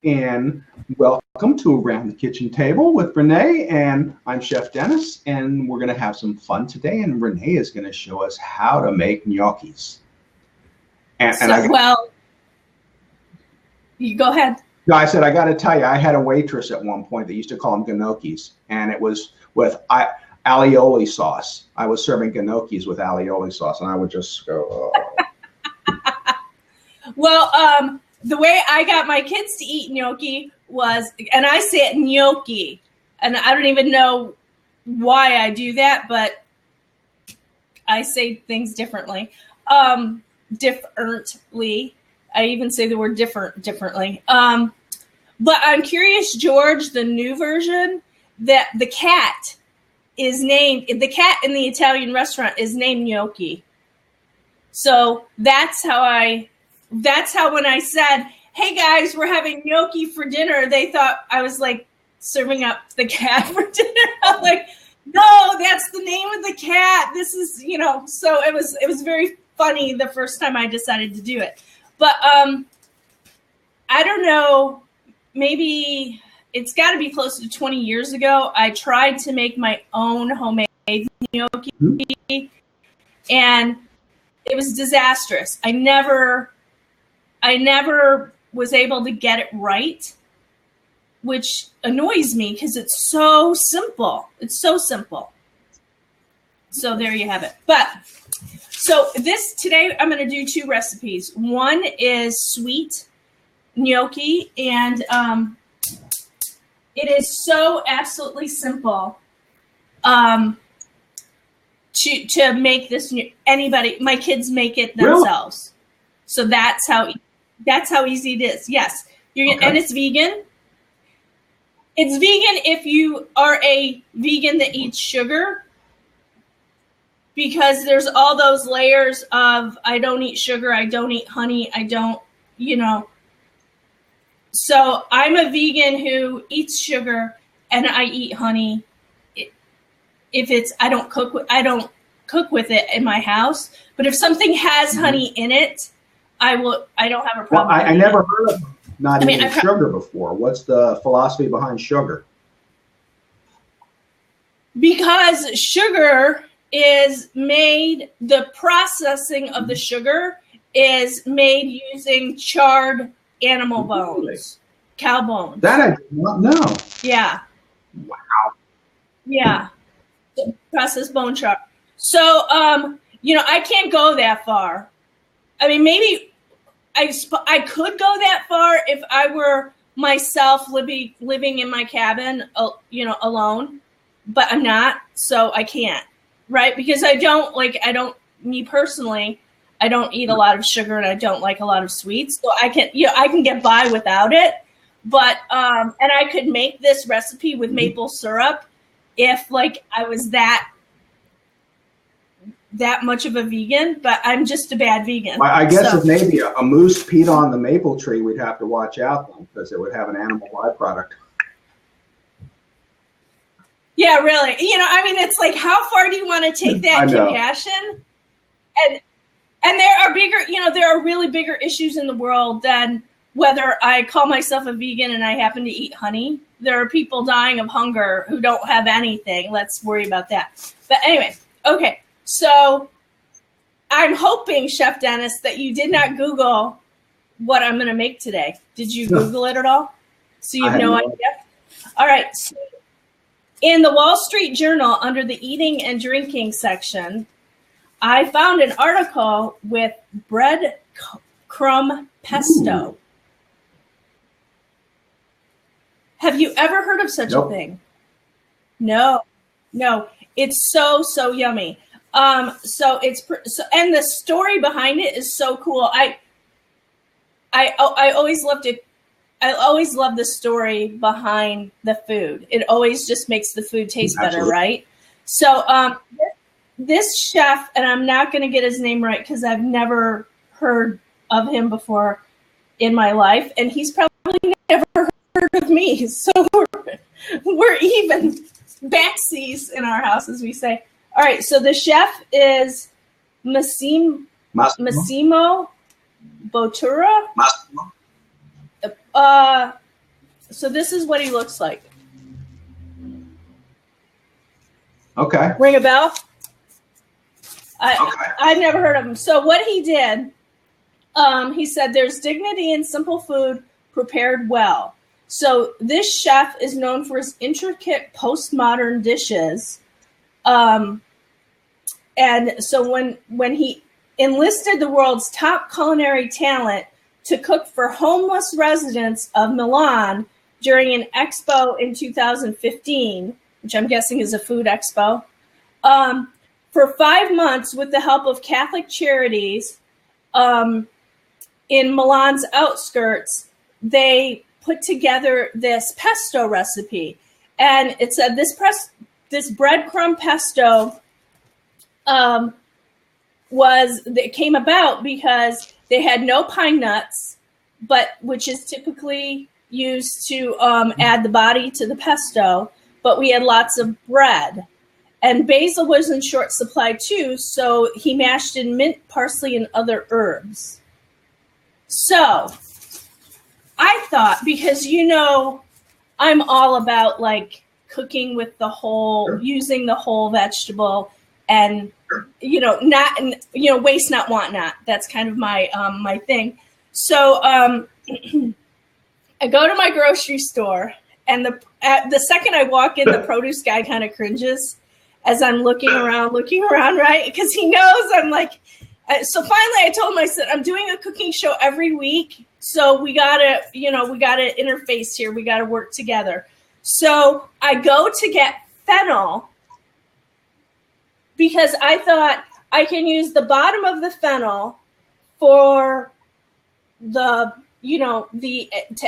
and welcome to Around the Kitchen Table with Renee, and I'm Chef Dennis, and we're going to have some fun today, and Renee is going to show us how to make gnocchis. You go ahead. No, I said, I got to tell you, I had a waitress at one point that used to call them gnocchis, and it was with alioli sauce. I was serving gnocchis with alioli sauce, and I would just go, oh. Well, the way I got my kids to eat gnocchi was, and I say it gnocchi, and I don't even know why I do that, but I say things differently. Differently. I even say the word differently. But I'm curious, George, the new version, that the cat in the Italian restaurant is named Gnocchi. So that's how when I said, hey guys, we're having gnocchi for dinner, they thought I was like serving up the cat for dinner. I'm like, no, that's the name of the cat. This is, so it was very funny the first time I decided to do it. But I don't know, maybe it's got to be close to 20 years ago. I tried to make my own homemade gnocchi, and it was disastrous. I never was able to get it right, which annoys me because it's so simple. It's so simple. So there you have it. But so today I'm going to do two recipes. One is sweet gnocchi, and it is so absolutely simple to make this. My kids make it themselves. Really? So that's how easy it is. Yes, and it's vegan. It's vegan if you are a vegan that eats sugar, because there's all those layers of I don't eat sugar, I don't eat honey, I don't, So I'm a vegan who eats sugar and I eat honey. I don't cook with it in my house, but if something has honey in it, I don't have a problem. Well, I never heard of not eating sugar before. What's the philosophy behind sugar? Because sugar is made, the processing of the sugar is made using charred animal bones, cow bones. That I did not know. Yeah. Wow. Yeah. Processed bone char. So, I can't go that far. I mean, maybe I could go that far if I were myself living in my cabin, alone, but I'm not, so I can't, right? Because me personally, I don't eat a lot of sugar and I don't like a lot of sweets, so I can get by without it. But and I could make this recipe with maple syrup if I was that much of a vegan, but I'm just a bad vegan. I guess if maybe a moose peed on the maple tree, we'd have to watch out then, because it would have an animal byproduct. Yeah, really. It's like, how far do you want to take that compassion? And there are really bigger issues in the world than whether I call myself a vegan and I happen to eat honey. There are people dying of hunger who don't have anything. Let's worry about that. But anyway, okay. So I'm hoping, Chef Dennis, that you did not Google what I'm going to make today. Did you Google it at all? So you have no idea? All right. So in the Wall Street Journal, under the eating and drinking section, I found an article with bread crumb pesto. Ooh. Have you ever heard of such a thing? No. It's so yummy. And the story behind it is so cool. I always loved it. I always love the story behind the food. It always just makes the food taste better, right? So this chef, and I'm not going to get his name right because I've never heard of him before in my life, and he's probably never heard of me. So we're even backsies in our house, as we say. All right, so the chef is Massimo Bottura. So this is what he looks like. Okay. Ring a bell? I've never heard of him. So what he did, he said, there's dignity in simple food prepared well. So this chef is known for his intricate postmodern dishes. And so when he enlisted the world's top culinary talent to cook for homeless residents of Milan during an expo in 2015, which I'm guessing is a food expo, for 5 months with the help of Catholic charities in Milan's outskirts, they put together this pesto recipe. And it said this breadcrumb pesto came about because they had no pine nuts, which is typically used to add the body to the pesto, but we had lots of bread. And basil was in short supply too, so he mashed in mint, parsley, and other herbs. So I thought, because I'm all about like cooking with using the whole vegetable, and not waste not, want not. That's kind of my my thing. So I go to my grocery store, and the second I walk in, the produce guy kind of cringes as I'm looking around, right? Because he knows I'm like. So finally, I told him, I said, I'm doing a cooking show every week, so we gotta interface here. We gotta work together. So I go to get fennel because I thought I can use the bottom of the fennel for to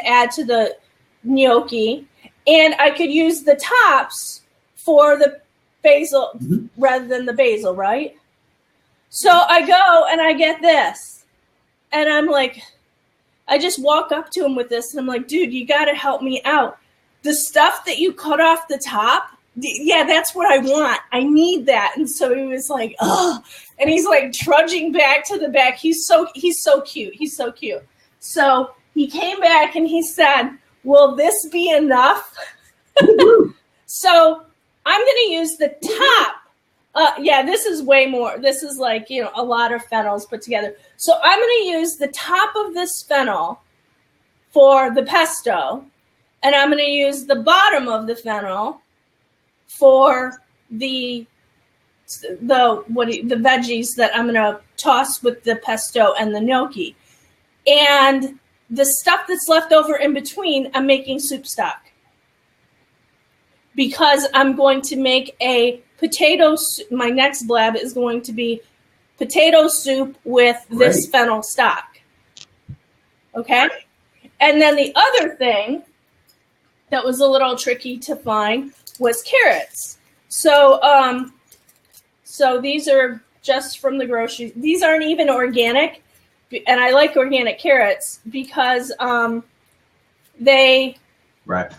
add to the gnocchi, and I could use the tops for the basil rather than the basil, right? So I go and I get this, and I'm like, I just walk up to him with this, and I'm like, dude, you got to help me out. The stuff that you cut off the top, yeah, that's what I want. I need that. And so he was like, oh, and he's like trudging back to the back. He's so cute. He's so cute. So he came back and he said, will this be enough? So I'm going to use the top. This is way more. This is like, a lot of fennels put together. So I'm going to use the top of this fennel for the pesto, and I'm going to use the bottom of the fennel for the veggies that I'm going to toss with the pesto and the gnocchi. And the stuff that's left over in between, I'm making soup stock. Because I'm going to make a potato soup. My next blab is going to be potato soup with this fennel stock. Okay? And then the other thing that was a little tricky to find was carrots. So these are just from the grocery. These aren't even organic, and I like organic carrots because I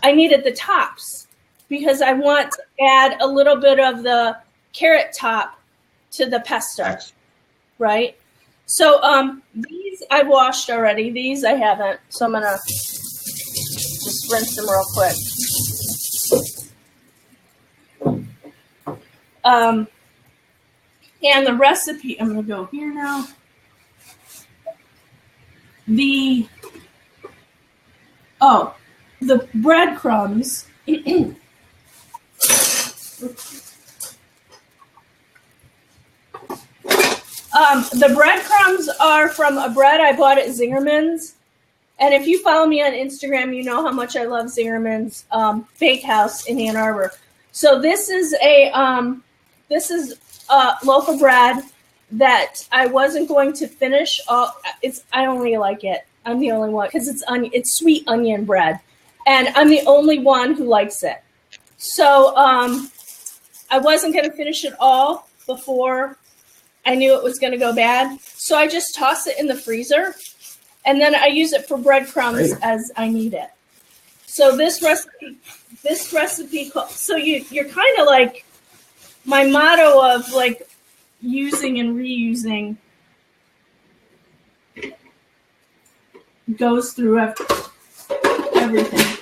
needed the tops. Because I want to add a little bit of the carrot top to the pesto, right? So these I've washed already. These I haven't, so I'm gonna just rinse them real quick. And the recipe, I'm gonna go here now. The breadcrumbs. The breadcrumbs are from a bread I bought at Zingerman's. And if you follow me on Instagram, you know how much I love Zingerman's Bakehouse in Ann Arbor. So this is a loaf of bread that I wasn't going to finish. I only like it. I'm the only one because it's sweet onion bread, and I'm the only one who likes it. So I wasn't going to finish it all before I knew it was going to go bad. So I just toss it in the freezer, and then I use it for breadcrumbs as I need it. So this recipe, so you're kind of like my motto of like using and reusing goes through everything.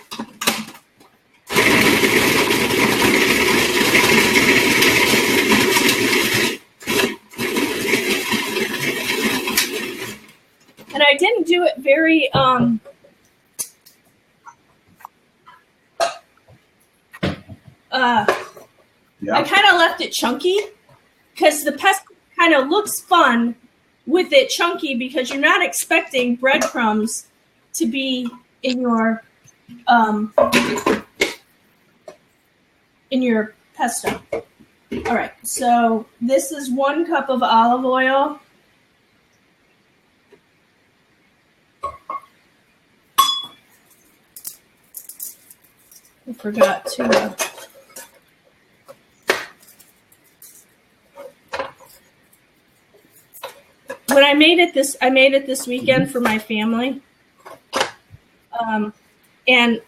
I kind of left it chunky because the pesto kind of looks fun with it chunky because you're not expecting breadcrumbs to be in your pesto. All right, so this is 1 cup of olive oil. I forgot to. When I made it this weekend for my family, and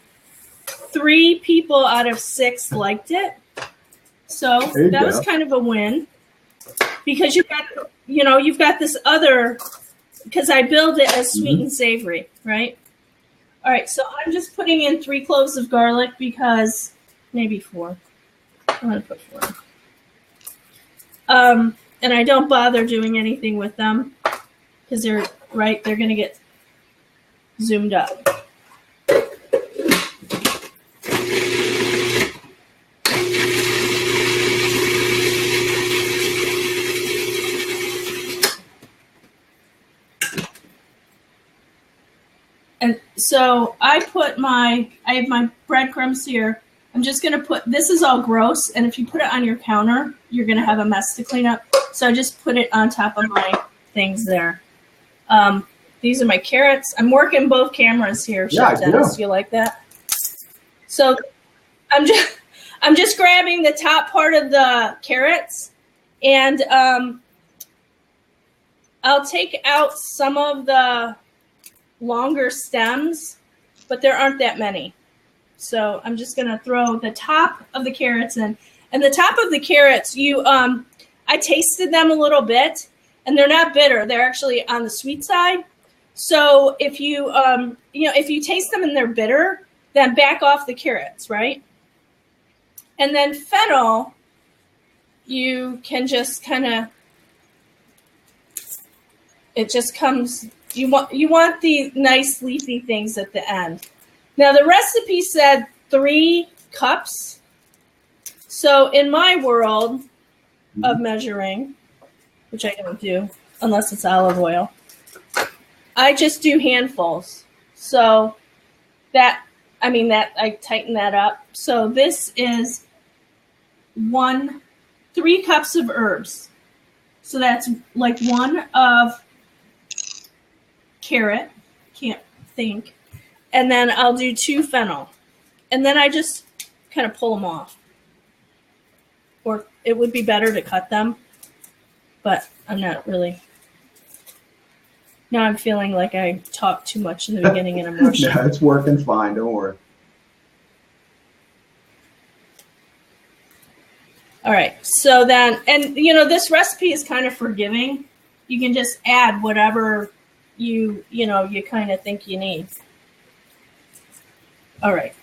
3 people out of 6 liked it. So that was kind of a win because you've got this other, because I build it as sweet and savory, right? All right, so I'm just putting in 3 cloves of garlic because maybe 4. I'm going to put 4. And I don't bother doing anything with them because they're going to get zoomed up. And so I have my breadcrumbs here. I'm just going to put, this is all gross, and if you put it on your counter, you're going to have a mess to clean up. So I just put it on top of my things there. These are my carrots. I'm working both cameras here, Chef Dennis. You like that? So I'm just grabbing the top part of the carrots, and I'll take out some of the longer stems, but there aren't that many. So I'm just going to throw the top of the carrots in. And the top of the carrots, I tasted them a little bit, and they're not bitter. They're actually on the sweet side. So if you, if you taste them and they're bitter, then back off the carrots, right? And then fennel, you can just kind of, it just comes, you want the nice leafy things at the end. Now the recipe said 3 cups. So in my world of measuring, which I don't do unless it's olive oil, I just do handfuls. So I tighten that up. So this is 3 cups of herbs. So that's like 1 of carrot, can't think. And then I'll do 2 fennel. And then I just kind of pull them off. Or it would be better to cut them, but I'm not really. Now I'm feeling like I talked too much in the beginning and I'm rushing. No, it's working fine. Don't worry. All right. So then, and this recipe is kind of forgiving. You can just add whatever you kind of think you need. All right.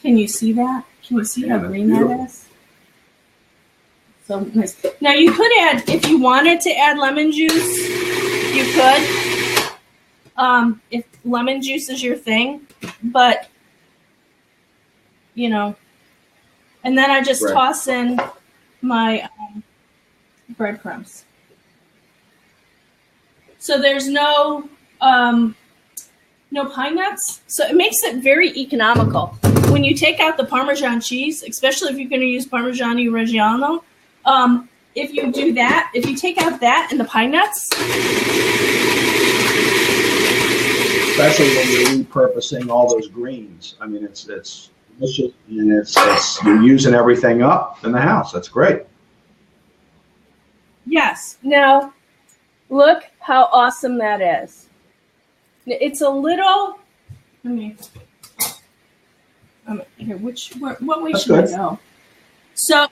Can you see that? Can you see how green that is? So nice. Now you could add, if you wanted to add lemon juice, you could. If lemon juice is your thing, but and then I just toss in my breadcrumbs. So there's no pine nuts, so it makes it very economical. When you take out the Parmesan cheese, especially if you're going to use Parmigiano Reggiano, if you do that, if you take out that and the pine nuts, especially when you're repurposing all those greens. I mean, it's delicious, and it's you're using everything up in the house. That's great. Yes. Now, look how awesome that is. It's a little. Let me. Here, what way should I go? So,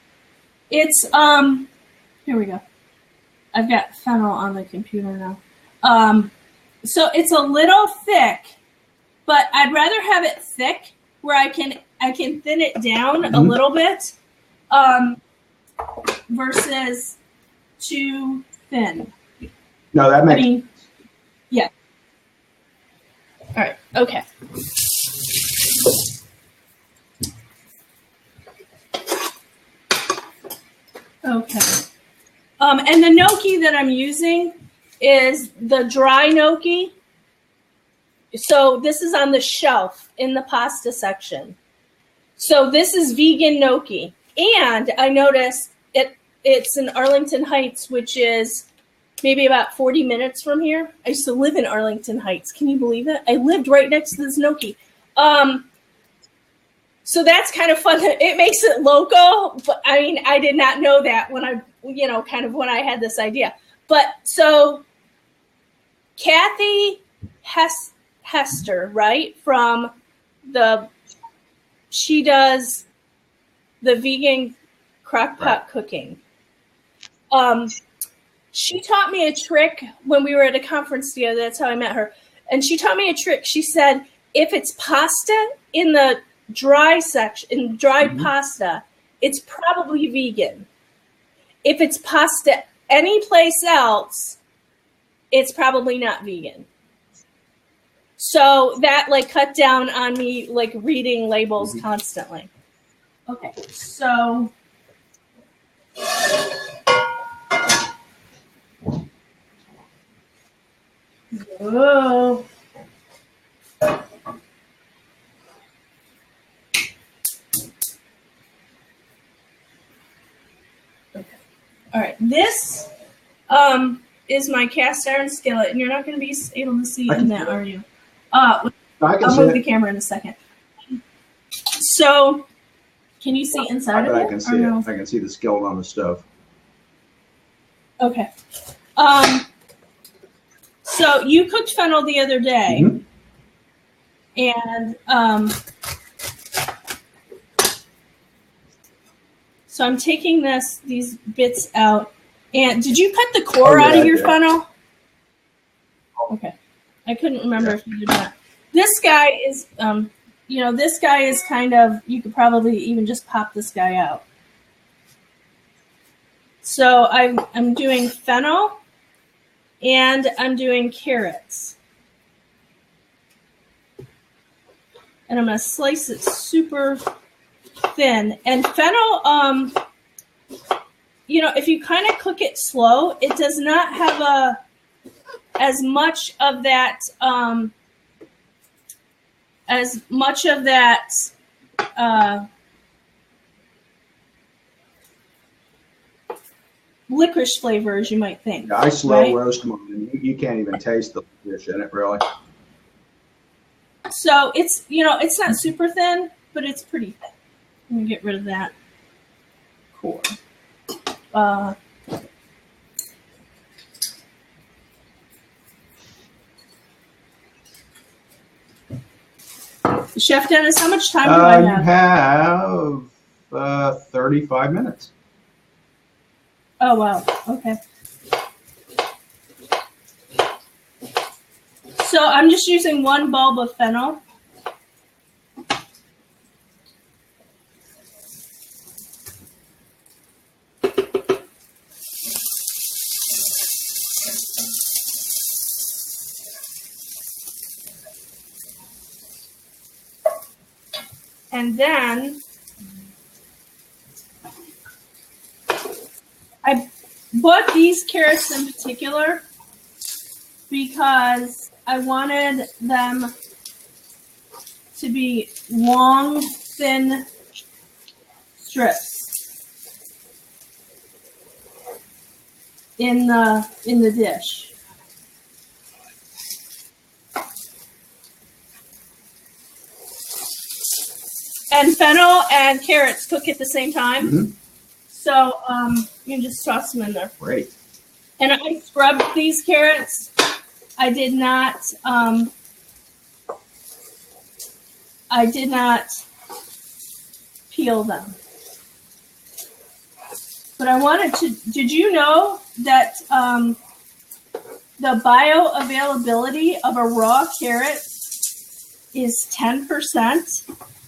it's Here we go. I've got fennel on the computer now. So it's a little thick, but I'd rather have it thick where I can thin it down a little bit, versus too thin. No, that makes. Yeah. All right. Okay. Okay. And the gnocchi that I'm using is the dry gnocchi. So this is on the shelf in the pasta section. So this is vegan gnocchi. And I noticed it's in Arlington Heights, which is maybe about 40 minutes from here. I used to live in Arlington Heights. Can you believe it? I lived right next to this gnocchi. So that's kind of fun. It makes it local, but I mean, I did not know that when I had this idea. But so Kathy Hester, right, from she does the vegan crock-pot cooking. She taught me a trick when we were at a conference together. That's how I met her. And she taught me a trick. She said, if it's pasta in the dry section, dried pasta, it's probably vegan. If it's pasta anyplace else, it's probably not vegan. So that cut down on me reading labels constantly. Okay, so whoa. Okay. All right, this is my cast iron skillet, and you're not going to be able to see in that, are you? I'll move the camera in a second. So, can you see inside of it? I can see it. I can see the skillet on the stove. Okay. So you cooked fennel the other day, and so I'm taking these bits out. And did you cut the core out of your fennel? Okay. I couldn't remember if you did not. This guy is, this guy is kind of, you could probably even just pop this guy out. So I'm doing fennel and I'm doing carrots. And I'm going to slice it super thin. And fennel, if you kind of cook it slow, it does not have as much of that licorice flavor as you might think. Yeah, I slow roast mine. You can't even taste the licorice in it, really. So it's it's not super thin, but it's pretty thin. Let me get rid of that core. Chef Dennis, how much time do I have? You have 35 minutes. Oh, wow. Okay. So I'm just using one bulb of fennel. And then I bought these carrots in particular because I wanted them to be long, thin strips in the dish. And fennel and carrots cook at the same time. So you can just toss them in there. Great. And I scrubbed these carrots. I did not peel them. But I wanted to, did you know that the bioavailability of a raw carrot is 10%,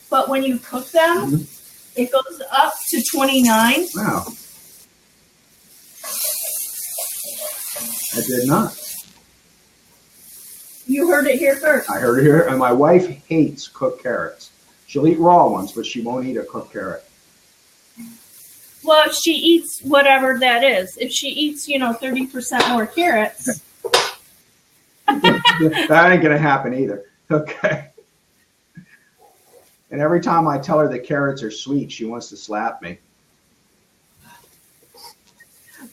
but when you cook them, it goes up to 29. Wow. I did not. You heard it here first. I heard it here, and my wife hates cooked carrots. She'll eat raw ones, but she won't eat a cooked carrot. Well, if she eats whatever that is, if she eats, 30% more carrots. That ain't going to happen either. Okay. And every time I tell her the carrots are sweet, she wants to slap me.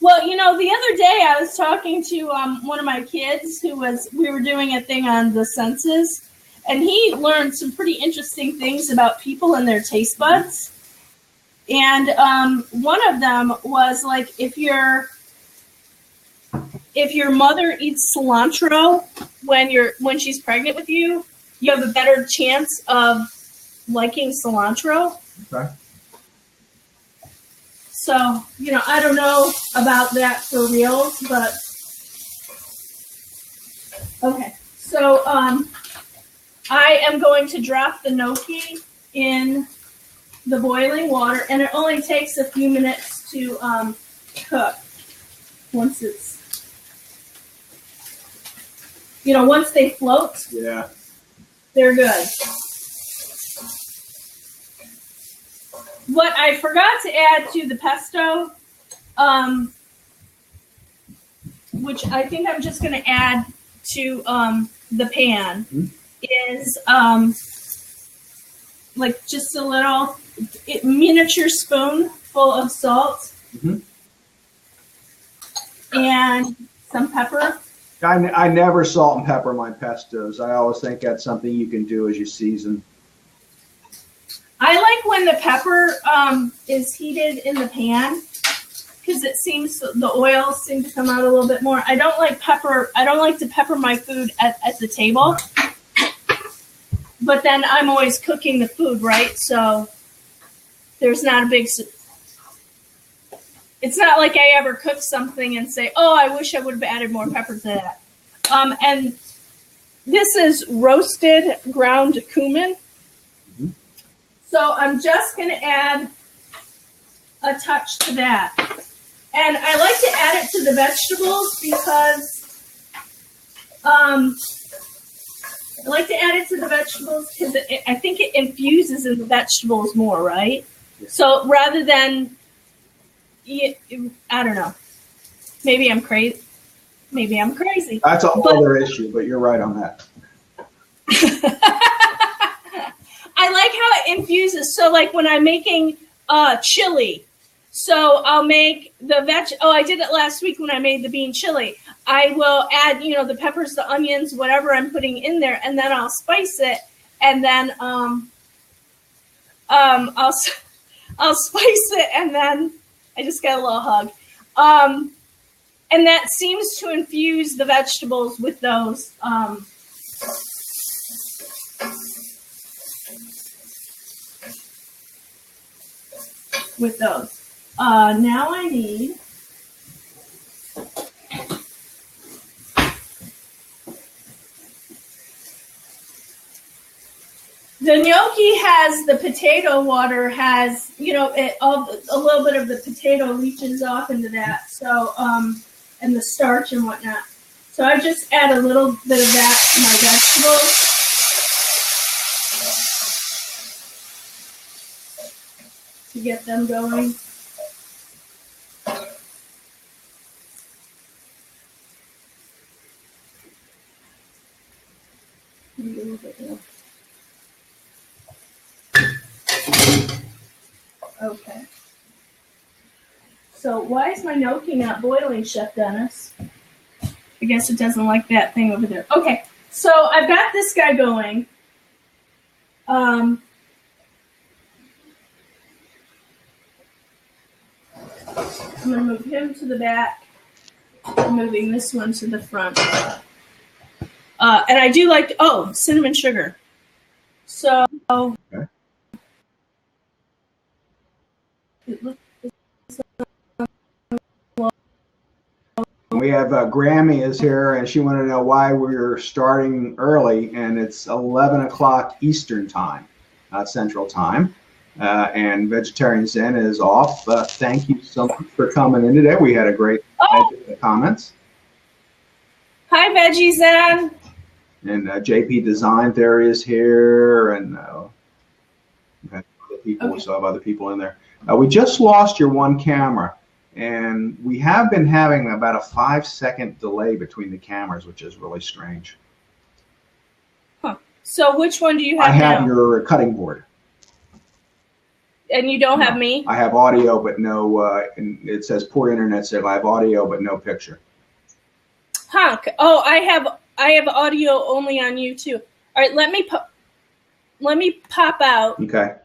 Well, the other day I was talking to one of my kids we were doing a thing on the senses, and he learned some pretty interesting things about people and their taste buds. And one of them was like, if your mother eats cilantro when she's pregnant with you, you have a better chance of liking cilantro. Okay. So, I don't know about that for real, but okay. So, I am going to drop the gnocchi in the boiling water, and it only takes a few minutes to cook. Once once they float, yeah, they're good. What I forgot to add to the pesto, which I think I'm just going to add to the pan, is like just a little miniature spoonful of salt and some pepper. I never salt and pepper my pestos. I always think that's something you can do as you season. I like when the pepper is heated in the pan because the oils seem to come out a little bit more. I don't like pepper. I don't like to pepper my food at the table. But then I'm always cooking the food, right? So there's not a big... It's not like I ever cook something and say, oh, I wish I would have added more pepper to that. And this is roasted ground cumin. So I'm just going to add a touch to that. And I like to add it to the vegetables because I think it infuses in the vegetables more, right? Yeah. So rather than, I don't know, maybe I'm crazy. That's a whole other issue, but you're right on that. I like how it infuses. So like when I'm making chili, so I'll make the I did it last week when I made the bean chili. I will add, the peppers, the onions, whatever I'm putting in there, and then I'll spice it, and then I'll spice it, and then I just got a little hug. And that seems to infuse the vegetables with those now I need the gnocchi has the potato water has, a little bit of the potato leaches off into that. So, and the starch and whatnot. So I just add a little bit of that to my vegetables. To get them going. A little bit more. Okay. So why is my gnocchi not boiling, Chef Dennis? I guess it doesn't like that thing over there. Okay, so I've got this guy going. I'm going to move him to the back. I'm moving this one to the front. And I do like, cinnamon sugar. So, okay. We have Grammy is here, and she wanted to know why we're starting early, and it's 11 o'clock Eastern time, not Central time. And Vegetarian Zen is off. Thank you so much for coming in today. We had a great comments. Hi, Veggie Zen. And JP Design Theory is here, and we've had other people. Okay. We still have other people in there. We just lost your one camera, and we have been having about a 5-second delay between the cameras, which is really strange. Huh. So which one do you have now? I have now? your cutting board. And you don't have me? I have audio, but no, and it says poor internet signal. I have audio, but no picture. Huh. Oh, I have audio only on you too. All right, let me pop out. Okay.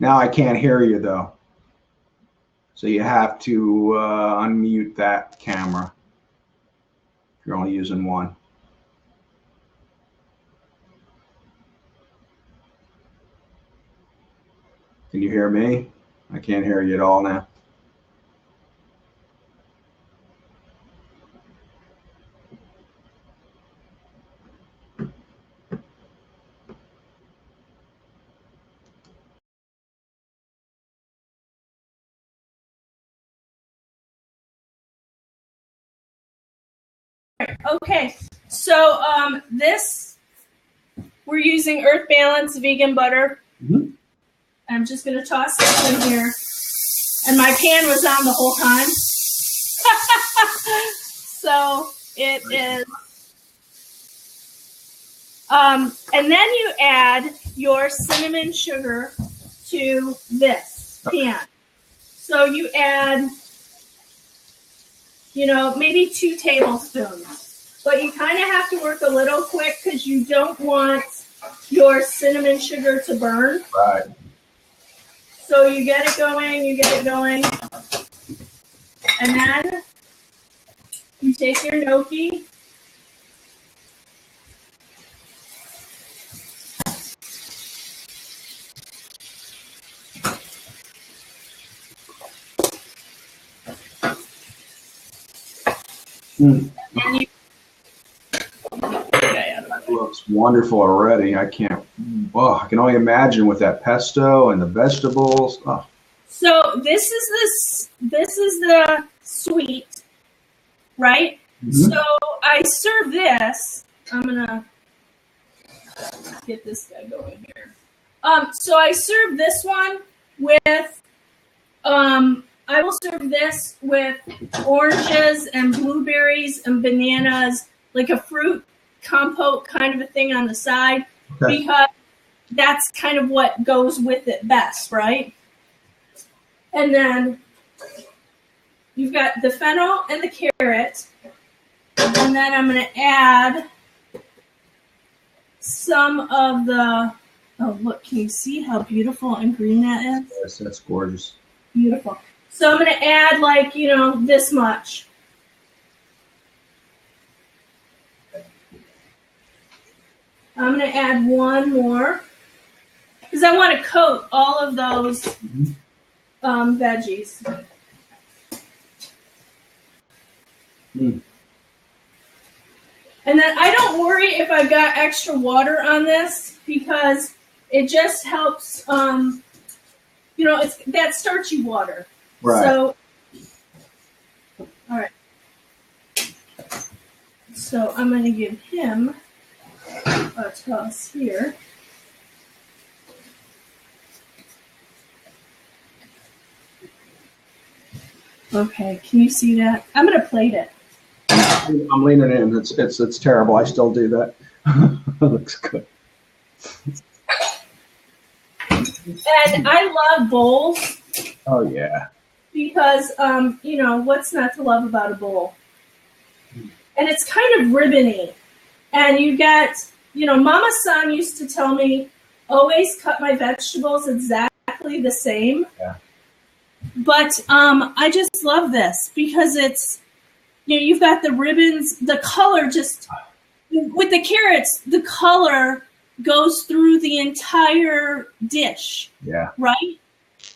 Now I can't hear you though. So you have to unmute that camera if you're only using one. Can you hear me? I can't hear you at all now. Okay, so this, we're using Earth Balance vegan butter. Mm-hmm. I'm just going to toss this in here. And my pan was on the whole time. So it is. And then you add your cinnamon sugar to this pan. So you add, maybe 2 tablespoons. But you kind of have to work a little quick because you don't want your cinnamon sugar to burn. Right. So you get it going, and then you take your gnocchi. Mm. And you, that looks wonderful already. I can't. Oh, I can only imagine with that pesto and the vegetables. Oh. So this is the sweet, right? Mm-hmm. So I serve this. I'm gonna get this guy going here. So I serve this one with. I will serve this with oranges and blueberries and bananas, like a fruit compote kind of a thing on the side, okay. Because that's kind of what goes with it best, right? And then you've got the fennel and the carrot, and then I'm going to add some of the, oh, look, can you see how beautiful and green that is? Yes, that's gorgeous. Beautiful. So I'm going to add this much. I'm going to add one more because I want to coat all of those veggies. Mm. And then I don't worry if I've got extra water on this because it just helps, it's that starchy water. Right. So, all right. So I'm going to give him a toss here. Okay, can you see that? I'm going to plate it. I'm leaning in. It's terrible. I still do that. It looks good. And I love bowls. Oh yeah. Because what's not to love about a bowl? And it's kind of ribbony. And you got, Mama San used to tell me, always cut my vegetables exactly the same. Yeah. But I just love this because it's, you've got the ribbons, the color just, with the carrots, the color goes through the entire dish. Yeah. Right?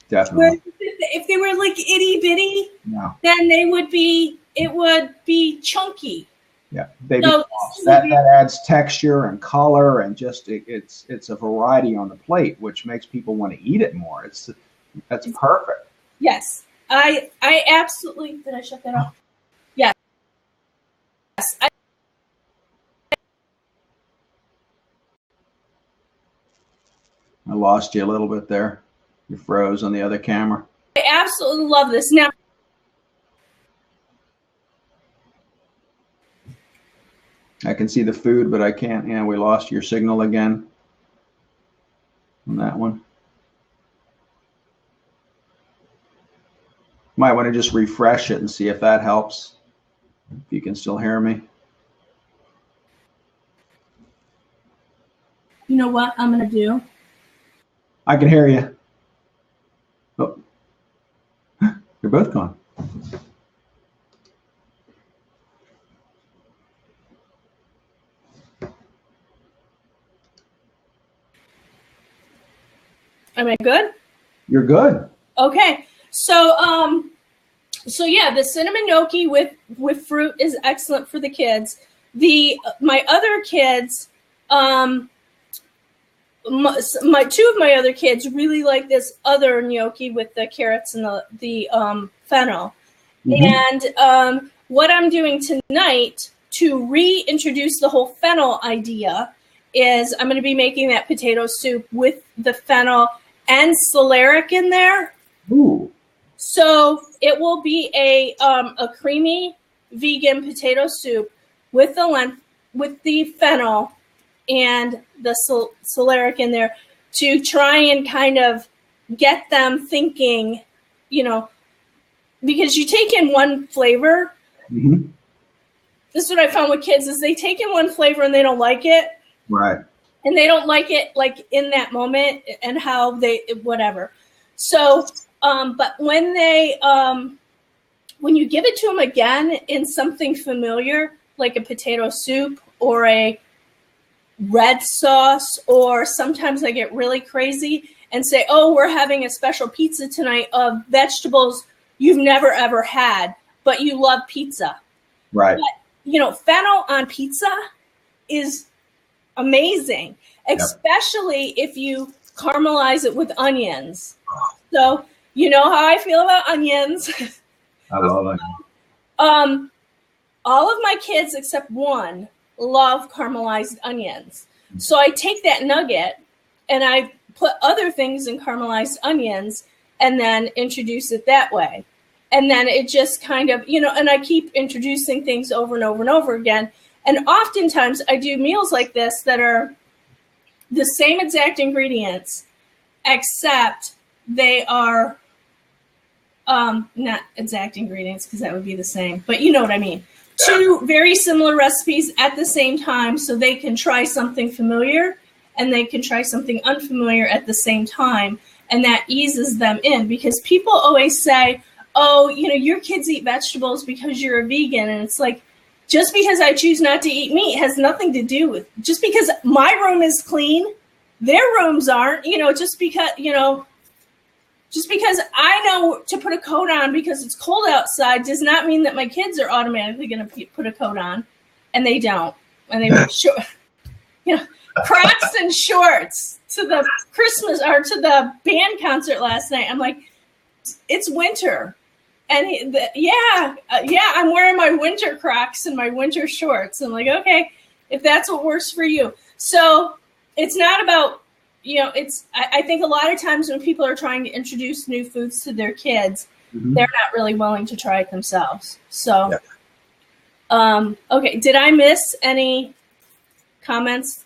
Definitely. Where if they were like itty bitty, no. Then it would be chunky. Yeah, that adds texture and color and just it's a variety on the plate, which makes people want to eat it more. That's perfect. Yes. I absolutely, did I shut that off? Yes. I lost you a little bit there. You froze on the other camera. I absolutely love this. Now, I can see the food, but I can't. Yeah, we lost your signal again on that one. Might want to just refresh it and see if that helps. If you can still hear me. you know what I'm going to do? I can hear you. Oh, you're both gone. Am I good? You're good. Okay. So yeah, the cinnamon gnocchi with fruit is excellent for the kids. My other kids, my two of my other kids really like this other gnocchi with the carrots and the fennel. Mm-hmm. And what I'm doing tonight to reintroduce the whole fennel idea is I'm going to be making that potato soup with the fennel and celeriac in there. Ooh. So it will be a creamy vegan potato soup with the fennel and the celeriac in there to try and kind of get them thinking, because you take in one flavor. Mm-hmm. This is what I found with kids is they take in one flavor and they don't like it. Right. And they don't like it like in that moment and how whatever. So, but when when you give it to them again in something familiar, like a potato soup or a red sauce, or sometimes I get really crazy and say, oh, we're having a special pizza tonight of vegetables you've never ever had, but you love pizza. Right. But, fennel on pizza is amazing, especially if you caramelize it with onions. So you know how I feel about onions. I love onions. All of my kids except one love caramelized onions. So I take that nugget and I put other things in caramelized onions and then introduce it that way. And then it just kind of, and I keep introducing things over and over and over again. And oftentimes I do meals like this that are the same exact ingredients, except they are not exact ingredients because that would be the same, but you know what I mean. Two very similar recipes at the same time so they can try something familiar and they can try something unfamiliar at the same time. And that eases them in because people always say, oh, your kids eat vegetables because you're a vegan. And it's like, just because I choose not to eat meat has nothing to do with, just because my room is clean, their rooms aren't, just because I know to put a coat on because it's cold outside does not mean that my kids are automatically going to put a coat on, and they don't. And they wear Crocs and shorts to the Christmas or to the band concert last night. I'm like, it's winter. And I'm wearing my winter Crocs and my winter shorts. I'm like, okay, if that's what works for you. So it's not about, I think a lot of times when people are trying to introduce new foods to their kids, mm-hmm. they're not really willing to try it themselves. So, okay. Did I miss any comments?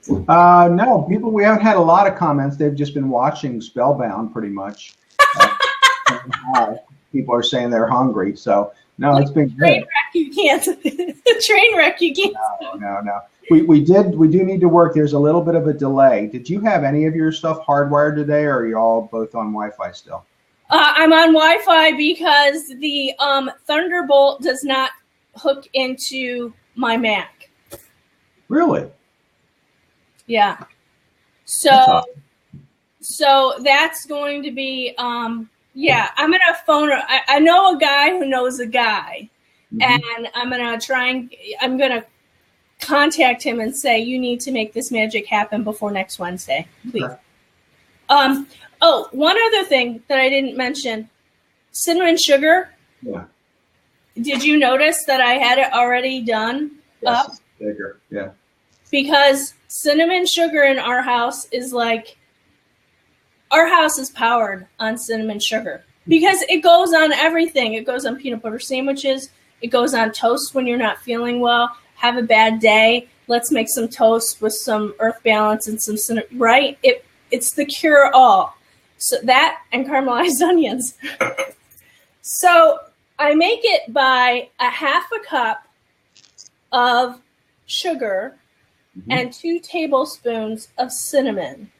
No, we haven't had a lot of comments. They've just been watching Spellbound pretty much. People are saying they're hungry. So, no, it's been train good. Wreck, you can't. Train wreck, you can't. No. We do need to work. There's a little bit of a delay. Did you have any of your stuff hardwired today, or are you all both on Wi-Fi still? I'm on Wi-Fi because the Thunderbolt does not hook into my Mac. Really? Yeah. So that's going to be I'm gonna phone her. I know a guy who knows a guy, mm-hmm. and I'm gonna contact him and say, you need to make this magic happen before next Wednesday, please. Okay. One other thing that I didn't mention. cinnamon sugar. Yeah. Did you notice that I had it already done Yes, up? it's bigger. Yeah. Because cinnamon sugar in our house is like, our house is powered on cinnamon sugar because it goes on everything. It goes on peanut butter sandwiches. It goes on toast when you're not feeling well. Have a bad day. Let's make some toast with some earth balance and some cinnamon, right? It's the cure all. So that and caramelized onions. So I make it by a half a cup of sugar and 2 tablespoons of cinnamon.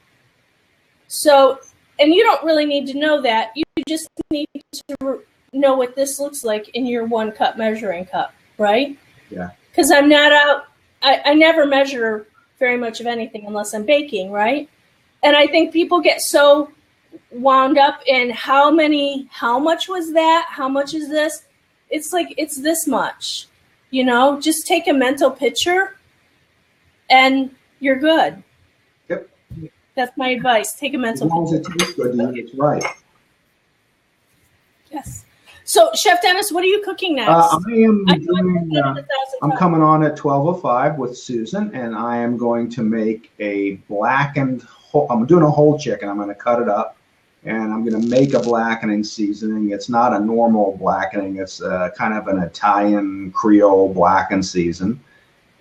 So, and you don't really need to know that. You just need to know what this looks like in your 1 cup measuring cup, right? Yeah. Because I'm not out, I never measure very much of anything unless I'm baking, right? And I think people get so wound up in how much was that? How much is this? It's like, it's this much, just take a mental picture and you're good. Yep. That's my advice. Take a mental picture. As long as it tastes good, then it's right. Yes. So, Chef Dennis, what are you cooking next? I'm coming on at 12:05 with Susan, and I am going to make a blackened. I'm doing a whole chicken. I'm going to cut it up, and I'm going to make a blackening seasoning. It's not a normal blackening. It's kind of an Italian Creole blackened season,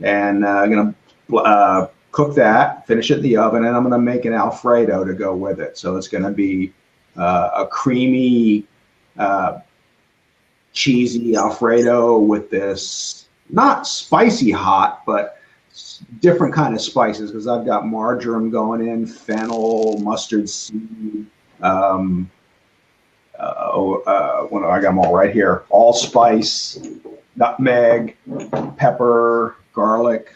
and I'm going to cook that, finish it in the oven, and I'm going to make an Alfredo to go with it. So it's going to be a creamy, cheesy Alfredo with this, not spicy hot, but different kind of spices, because I've got marjoram going in, fennel, mustard seed, I got them all right here, allspice, nutmeg, pepper, garlic,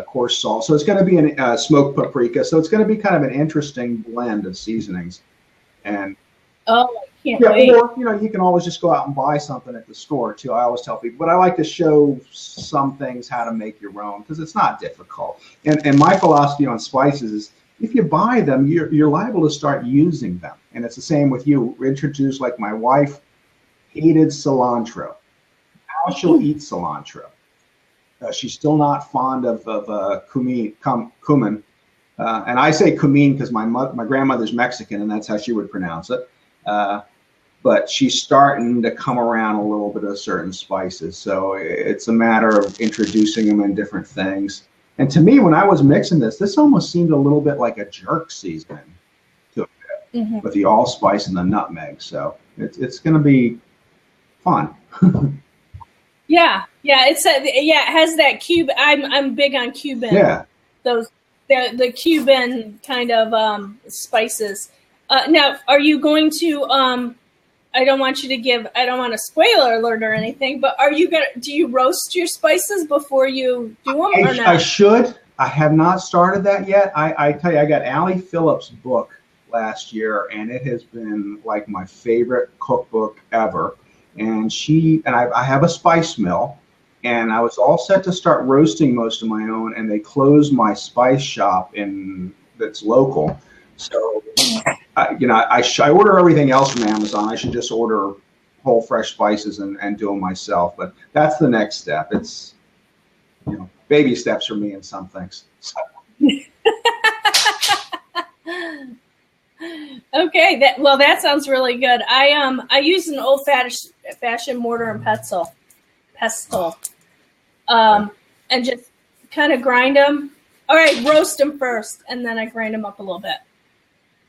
coarse salt. So it's going to be a smoked paprika. So it's going to be kind of an interesting blend of seasonings. And I can't wait. Or, you can always just go out and buy something at the store too. I always tell people, but I like to show some things how to make your own because it's not difficult. And my philosophy on spices is if you buy them, you're liable to start using them. And it's the same with you. Introduce, like my wife hated cilantro. Now she'll eat cilantro. She's still not fond of cumin. And I say cumin because my grandmother's Mexican, and that's how she would pronounce it. But she's starting to come around a little bit of certain spices. So it's a matter of introducing them in different things. And to me, when I was mixing this almost seemed a little bit like a jerk seasoning to it, with the allspice and the nutmeg. So it's going to be fun. Yeah. It has that Cuban. I'm big on Cuban. Yeah. The Cuban kind of spices. Now, are you going to? I don't want a spoiler alert or anything, but do you roast your spices before you do them or not? I should. I have not started that yet. I tell you, I got Allie Phillips' book last year, and it has been like my favorite cookbook ever. And I have a spice mill, and I was all set to start roasting most of my own, and they closed my spice shop that's local. So, I order everything else from Amazon. I should just order whole fresh spices and do them myself. But that's the next step. It's, baby steps for me in some things. So. Okay, that sounds really good. I use an old-fashioned mortar and pestle, and just kind of grind them. All right, roast them first, and then I grind them up a little bit.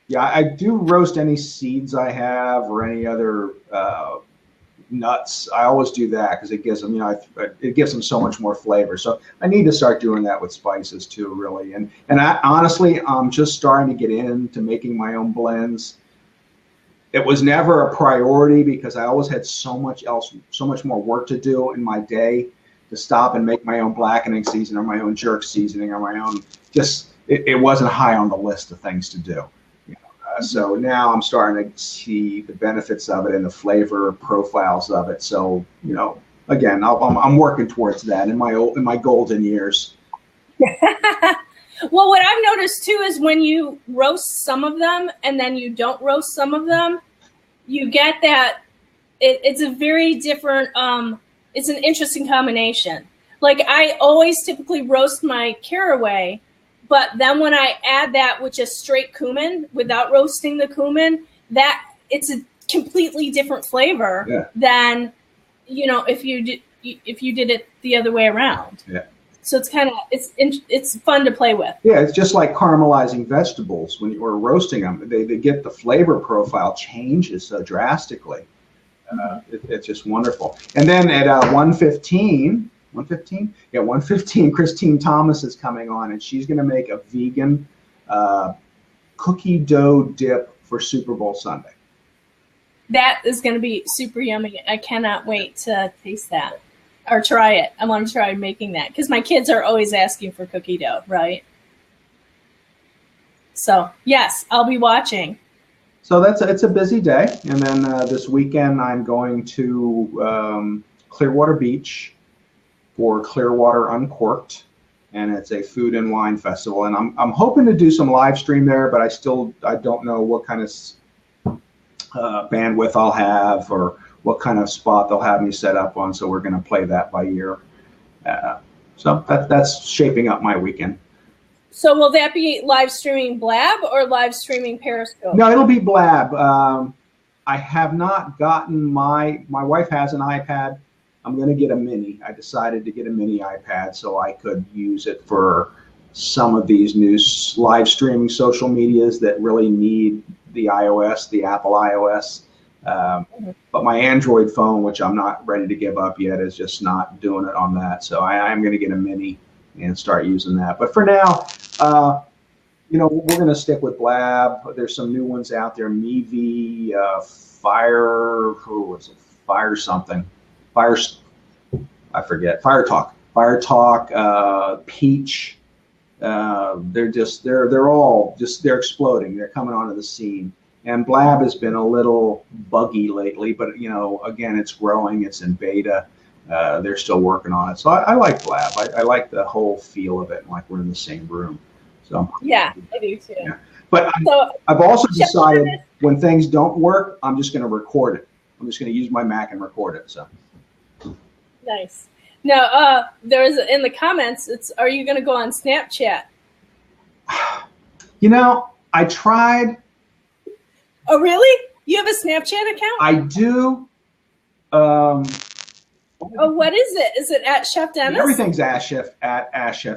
Yeah, I do roast any seeds I have or any other nuts. I always do that because it gives them, it gives them so much more flavor. So I need to start doing that with spices too, really. And honestly, I'm just starting to get into making my own blends. It was never a priority because I always had so much more work to do in my day to stop and make my own blackening seasoning or my own jerk seasoning or my own. It wasn't high on the list of things to do. So now I'm starting to see the benefits of it and the flavor profiles of it. So, again, I'm working towards that in my golden years. Well, what I've noticed too is when you roast some of them and then you don't roast some of them, you get that it's a very different. It's an interesting combination. Like I always typically roast my caraway, but then when I add that with just straight cumin without roasting the cumin, that it's a completely different flavor than if you did it the other way around. Yeah. So it's kind of it's fun to play with. Yeah, it's just like caramelizing vegetables when you're roasting them. They get the flavor profile changes so drastically. It's just wonderful. And then at 1:15, Yeah, 1:15, Christine Thomas is coming on, and she's going to make a vegan cookie dough dip for Super Bowl Sunday. That is going to be super yummy. I cannot wait to taste that or try it. I want to try making that because my kids are always asking for cookie dough, right? So, yes, I'll be watching. So it's a busy day. And then this weekend I'm going to Clearwater Beach for Clearwater Uncorked. And it's a food and wine festival. And I'm hoping to do some live stream there, but I don't know what kind of bandwidth I'll have or what kind of spot they'll have me set up on. So we're going to play that by ear. So that's shaping up my weekend. So will that be live streaming Blab or live streaming Periscope? No, it'll be Blab. I have not gotten my wife has an iPad. I'm going to get a mini. I decided to get a mini iPad so I could use it for some of these new live streaming social medias that really need the Apple iOS. But my Android phone, which I'm not ready to give up yet, is just not doing it on that. So I am going to get a mini and start using that. But for now, we're going to stick with Blab. There's some new ones out there. Mevi, Fire something. I forget. Fire Talk, Peach. They're all exploding. They're coming onto the scene. And Blab has been a little buggy lately, but again, it's growing. It's in beta. They're still working on it. So I like Blab. I like the whole feel of it, like we're in the same room. So yeah, I do too. Yeah. But I've also decided when things don't work, I'm just going to record it. I'm just going to use my Mac and record it. So nice. Now, there was in the comments. Are you going to go on Snapchat? I tried. Oh, really? You have a Snapchat account? I do. What is it? Is it at Chef Dennis? Everything's at Chef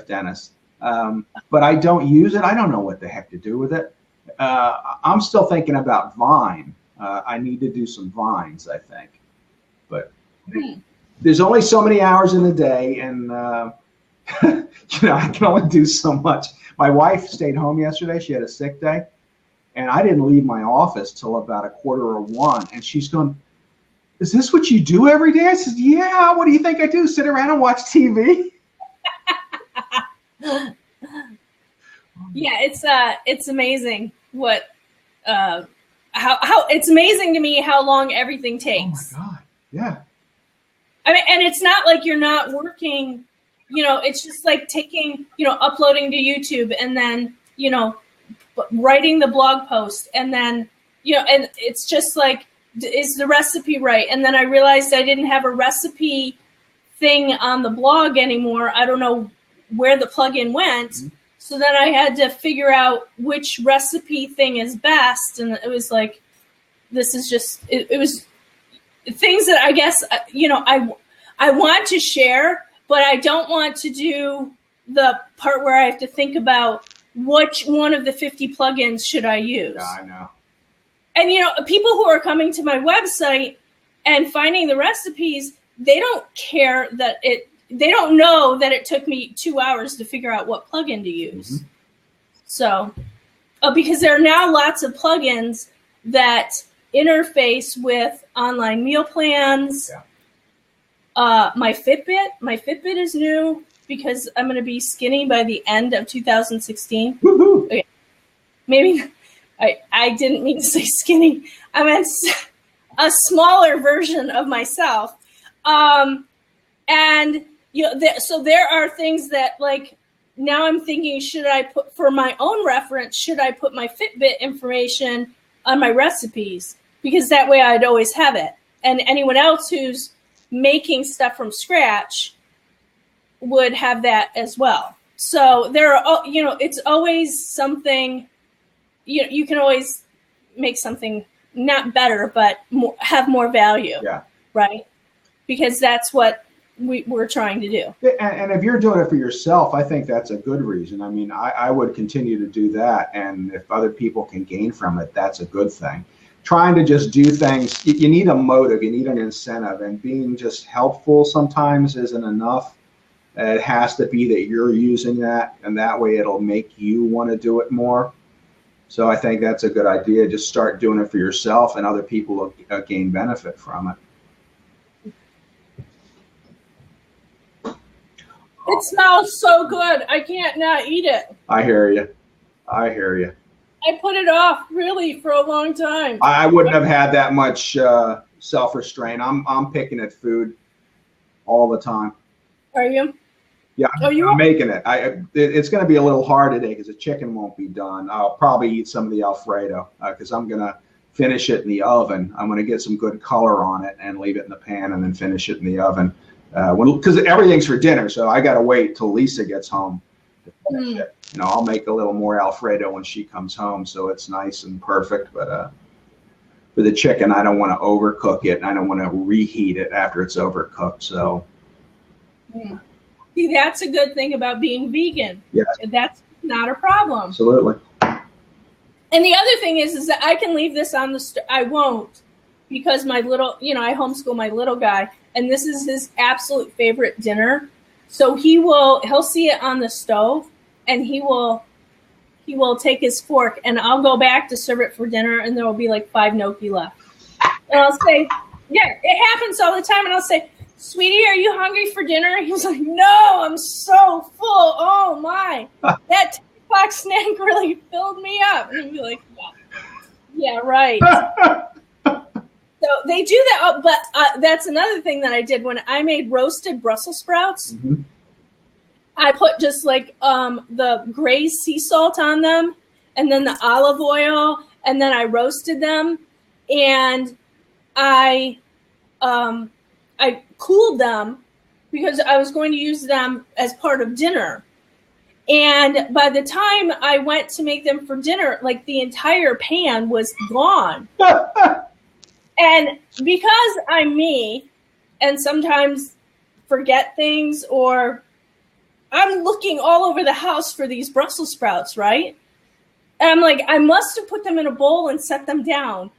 Dennis. But I don't use it. I don't know what the heck to do with it. I'm still thinking about Vine. I need to do some Vines, I think. But there's only so many hours in the day, and I can only do so much. My wife stayed home yesterday. She had a sick day, and I didn't leave my office till about 1:45. And she's going, "Is this what you do every day?" I said, "Yeah. What do you think I do? Sit around and watch TV?" Yeah, it's amazing what how it's amazing to me how long everything takes. Oh my God! Yeah. I mean, and it's not like you're not working. It's just like taking, uploading to YouTube and then, writing the blog post and then, and it's just like, is the recipe right? And then I realized I didn't have a recipe thing on the blog anymore. I don't know where the plugin went. Mm-hmm. So then I had to figure out which recipe thing is best. And it was like, this is just, it was things that I guess, I want to share, but I don't want to do the part where I have to think about which one of the 50 plugins should I use. Yeah, I know. And, people who are coming to my website and finding the recipes, they don't care that they don't know that it took me 2 hours to figure out what plugin to use. Mm-hmm. So, because there are now lots of plugins that interface with online meal plans. Yeah. My Fitbit is new because I'm going to be skinny by the end of 2016. Woohoo! Okay. Maybe I didn't mean to say skinny. I meant a smaller version of myself. And so there are things that like now I'm thinking, should I put for my own reference? Should I put my Fitbit information on my recipes because that way I'd always have it. and anyone else who's making stuff from scratch would have that as well. So there are, it's always something, you can always make something not better, but have more value. Yeah. Right. Because that's what we're trying to do. And if you're doing it for yourself, I think that's a good reason. I mean, I would continue to do that. And if other people can gain from it, that's a good thing. Trying to just do things, you need a motive, you need an incentive, and being just helpful sometimes isn't enough. It has to be that you're using that, and that way it'll make you want to do it more. So I think that's a good idea. Just start doing it for yourself, and other people will gain benefit from it. It smells so good. I can't not eat it. I hear you. I hear you. I put it off really for a long time. I wouldn't have had that much self-restraint. I'm picking at food all the time. Are you? Yeah, I'm making it. It's going to be a little hard today because the chicken won't be done. I'll probably eat some of the Alfredo because I'm going to finish it in the oven. I'm going to get some good color on it and leave it in the pan and then finish it in the oven. Because everything's for dinner, so I got to wait till Lisa gets home to finish it. I'll make a little more Alfredo when she comes home, so it's nice and perfect. But for the chicken, I don't want to overcook it. And I don't want to reheat it after it's overcooked. So, see, that's a good thing about being vegan. Yeah, that's not a problem. Absolutely. And the other thing is that I can leave this on the. I won't, because my little, I homeschool my little guy, and this is his absolute favorite dinner. So he'll see it on the stove. And he will take his fork, and I'll go back to serve it for dinner, and there will be like 5 gnocchi left. And I'll say, yeah, it happens all the time. And I'll say, sweetie, are you hungry for dinner? He was like, no, I'm so full. Oh my, that 10 o'clock snack really filled me up. And he'd be like, yeah, right. So they do that, but that's another thing that I did when I made roasted Brussels sprouts. Mm-hmm. I put just like the gray sea salt on them, and then the olive oil, and then I roasted them, and I cooled them because I was going to use them as part of dinner. And by the time I went to make them for dinner, like the entire pan was gone. And because I'm me, and sometimes forget things, or I'm looking all over the house for these Brussels sprouts, right? And I'm like, I must have put them in a bowl and set them down.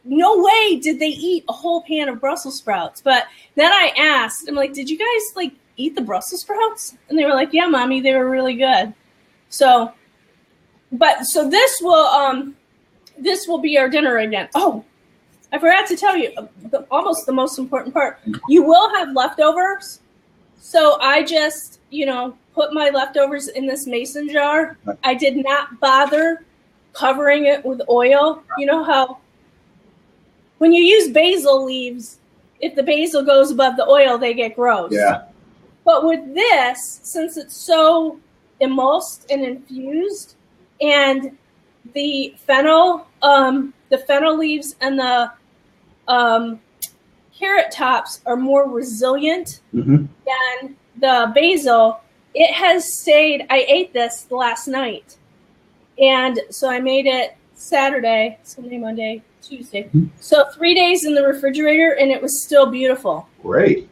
No way did they eat a whole pan of Brussels sprouts. But then I asked, I'm like, did you guys eat the Brussels sprouts? And they were like, yeah, Mommy, they were really good. So this will be our dinner again. Oh, I forgot to tell you almost the most important part. You will have leftovers. So I just, put my leftovers in this mason jar. I did not bother covering it with oil. You know how when you use basil leaves, if the basil goes above the oil, they get gross. Yeah. But with this, since it's so emulsed and infused, and the fennel leaves and the carrot tops are more resilient than the basil, it has stayed. I ate this last night. And so I made it Saturday, Sunday, Monday, Tuesday. Mm-hmm. So 3 days in the refrigerator, and it was still beautiful. Great.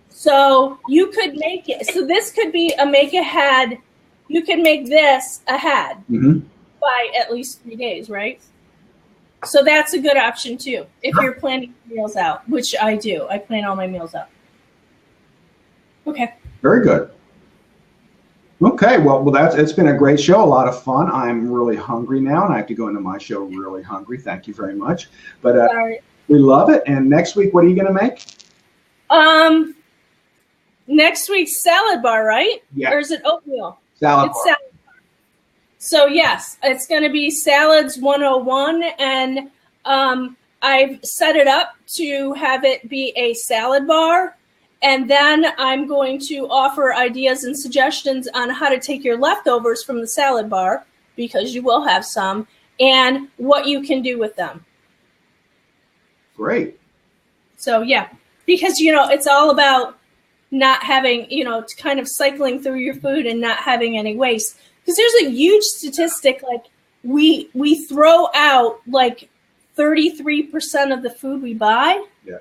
So you could make it. So this could be a make-ahead. You could make this ahead by at least 3 days, right? So that's a good option, too, if you're planning meals out, which I do. I plan all my meals out. Okay. Very good. Okay, well, it's been a great show, a lot of fun. I'm really hungry now, and I have to go into my show really hungry. Thank you very much. But we love it. And next week, what are you going to make? Next week's salad bar, right? Yeah. Or is it oatmeal? Salad bar. Salad bar. So, yes, it's going to be Salads 101, and I've set it up to have it be a salad bar. And then I'm going to offer ideas and suggestions on how to take your leftovers from the salad bar, because you will have some, and what you can do with them. Great. So yeah, because it's all about not having, it's kind of cycling through your food and not having any waste. Because there's a huge statistic, like we throw out like 33% of the food we buy. Yeah.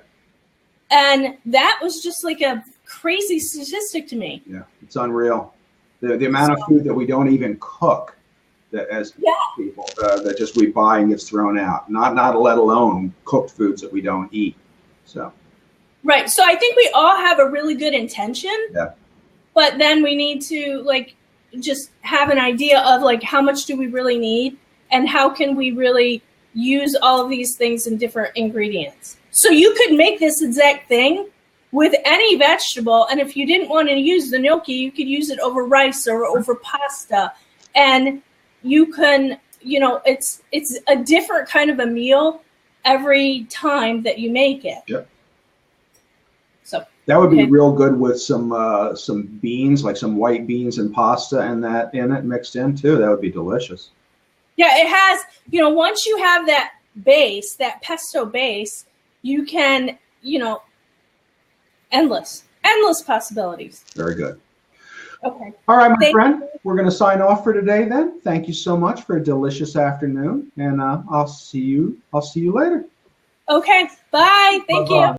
And that was just like a crazy statistic to me. Yeah, it's unreal. The amount of food that we don't even cook that as people that just we buy and gets thrown out. Not let alone cooked foods that we don't eat. So. Right. So I think we all have a really good intention. Yeah. But then we need to like just have an idea of like how much do we really need and how can we really use all of these things in different ingredients. So you could make this exact thing with any vegetable, and if you didn't want to use the gnocchi, you could use it over rice or over pasta, and you can, it's a different kind of a meal every time that you make it. Yep. So that would be real good with some beans, like some white beans and pasta, and that in it mixed in too. That would be delicious. Yeah, it has. Once you have that base, that pesto base, you can, endless possibilities. Very good. Okay. All right, my friend, we're going to sign off for today then. Thank you so much for a delicious afternoon, and I'll see you later. Okay. Bye. Thank you.